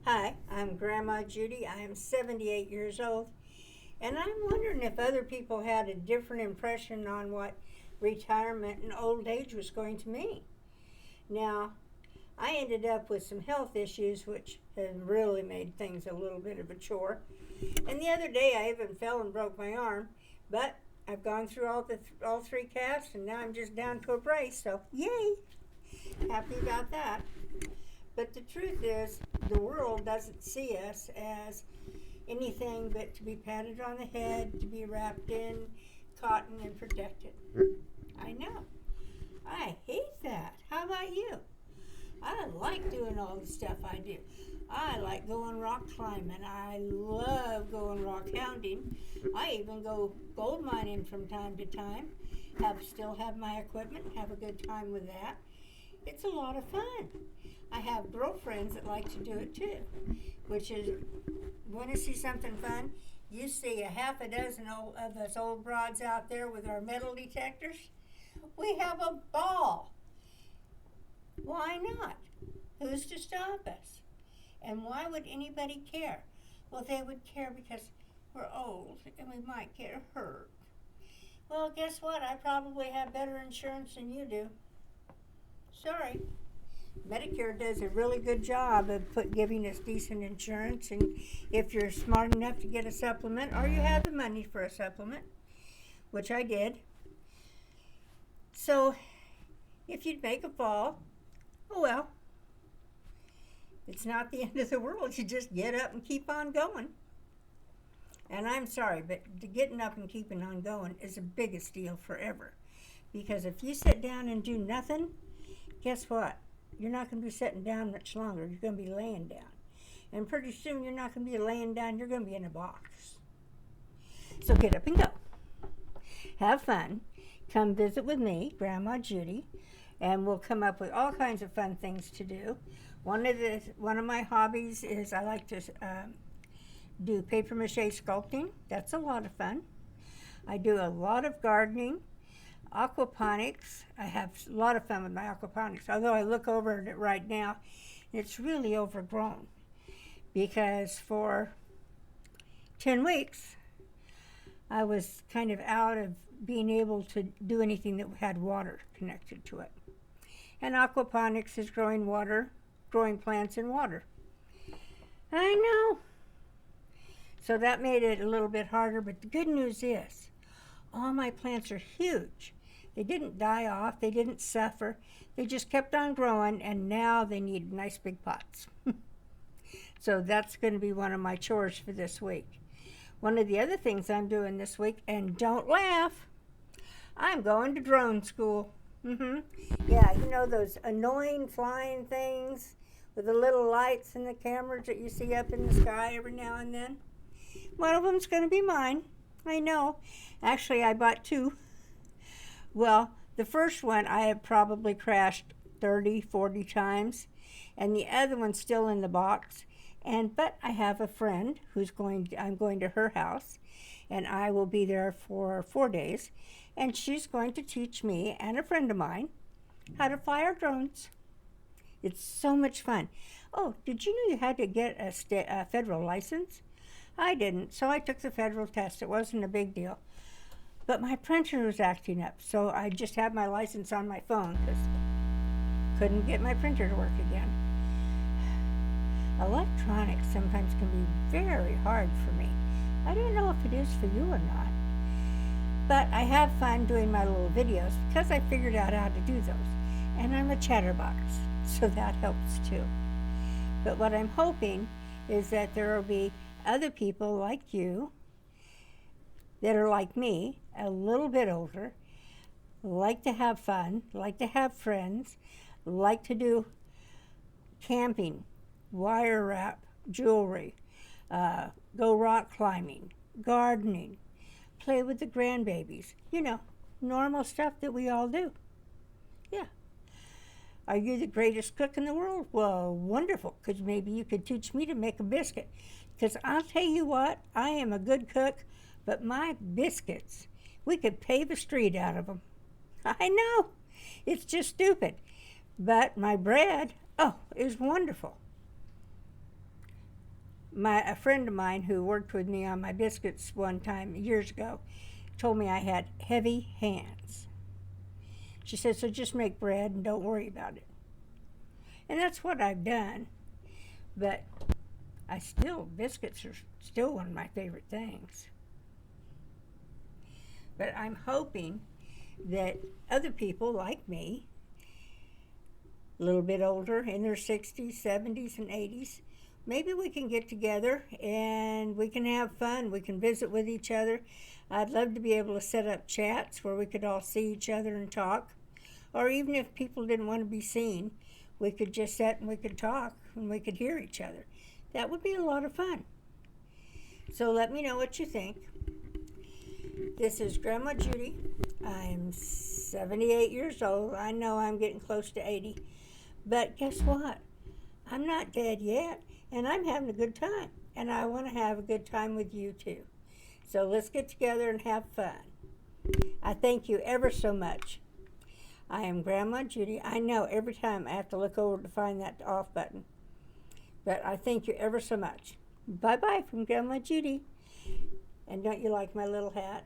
Hi, I'm Grandma Judy. I am 78 years old, and I'm wondering if other people had a different impression on what retirement and old age was going to mean. Now, I ended up with some health issues, which have really made things a little bit of a chore. And the other day, I even fell and broke my arm, but I've gone through all three casts, and now I'm just down to a brace. So, yay! Happy about that. But the truth is, the world doesn't see us as anything but to be patted on the head, to be wrapped in cotton and protected. I know. I hate that. How about you? I like doing all the stuff I do. I like going rock climbing. I love going rock hounding. I even go gold mining from time to time. Still have my equipment, have a good time with that. It's a lot of fun. I have girlfriends that like to do it too, which is, want to see something fun? You see a half a dozen of us old broads out there with our metal detectors. We have a ball. Why not? Who's to stop us? And why would anybody care? Well, they would care because we're old and we might get hurt. Well, guess what? I probably have better insurance than you do. Sorry. Medicare does a really good job of giving us decent insurance, and if you're smart enough to get a supplement or you have the money for a supplement, which I did. So if you'd make a fall, oh well, it's not the end of the world. You just get up and keep on going. And I'm sorry, but the getting up and keeping on going is the biggest deal forever, because if you sit down and do nothing, guess what? You're not going to be sitting down much longer. You're going to be laying down. And pretty soon you're not going to be laying down. You're going to be in a box. So get up and go. Have fun. Come visit with me, Grandma Judy, and we'll come up with all kinds of fun things to do. One of my hobbies is I like to do paper mache sculpting. That's a lot of fun. I do a lot of gardening. Aquaponics, I have a lot of fun with my aquaponics, although I look over at it right now, it's really overgrown, because for 10 weeks, I was kind of out of being able to do anything that had water connected to it. And aquaponics is growing plants in water. I know. So that made it a little bit harder, but the good news is, all my plants are huge. They didn't die off, they didn't suffer, they just kept on growing, and now they need nice big pots. So that's going to be one of my chores for this week. One of the other things I'm doing this week, and don't laugh, I'm going to drone school. Yeah, you know those annoying flying things with the little lights and the cameras that you see up in the sky every now and then? One of them's going to be mine. I know. Actually, I bought two. Well, the first one I have probably crashed 30, 40 times, and the other one's still in the box. But I have a friend I'm going to her house, and I will be there for 4 days, and she's going to teach me and a friend of mine how to fly our drones. It's so much fun. Oh, did you know you had to get a federal license? I didn't, so I took the federal test. It wasn't a big deal. But my printer was acting up, so I just had my license on my phone because couldn't get my printer to work again. Electronics sometimes can be very hard for me. I don't know if it is for you or not. But I have fun doing my little videos because I figured out how to do those. And I'm a chatterbox, so that helps too. But what I'm hoping is that there will be other people like you that are like me, a little bit older, like to have fun, like to have friends, like to do camping, wire wrap, jewelry, go rock climbing, gardening, play with the grandbabies, normal stuff that we all do. Yeah. Are you the greatest cook in the world? Well, wonderful, because maybe you could teach me to make a biscuit. Because I'll tell you what, I am a good cook, but my biscuits, we could pave a street out of them. I know, it's just stupid. But my bread, oh, is wonderful. a friend of mine who worked with me on my biscuits one time years ago told me I had heavy hands. She said, so just make bread and don't worry about it. And that's what I've done. But biscuits are still one of my favorite things. But I'm hoping that other people like me, a little bit older, in their 60s, 70s, and 80s, maybe we can get together and we can have fun. We can visit with each other. I'd love to be able to set up chats where we could all see each other and talk. Or even if people didn't want to be seen, we could just sit and we could talk and we could hear each other. That would be a lot of fun. So let me know what you think. This is Grandma Judy. I'm 78 years old. I know I'm getting close to 80. But guess what? I'm not dead yet, and I'm having a good time. And I want to have a good time with you too. So let's get together and have fun. I thank you ever so much. I am Grandma Judy. I know every time I have to look over to find that off button. But I thank you ever so much. Bye-bye from Grandma Judy. And don't you like my little hat?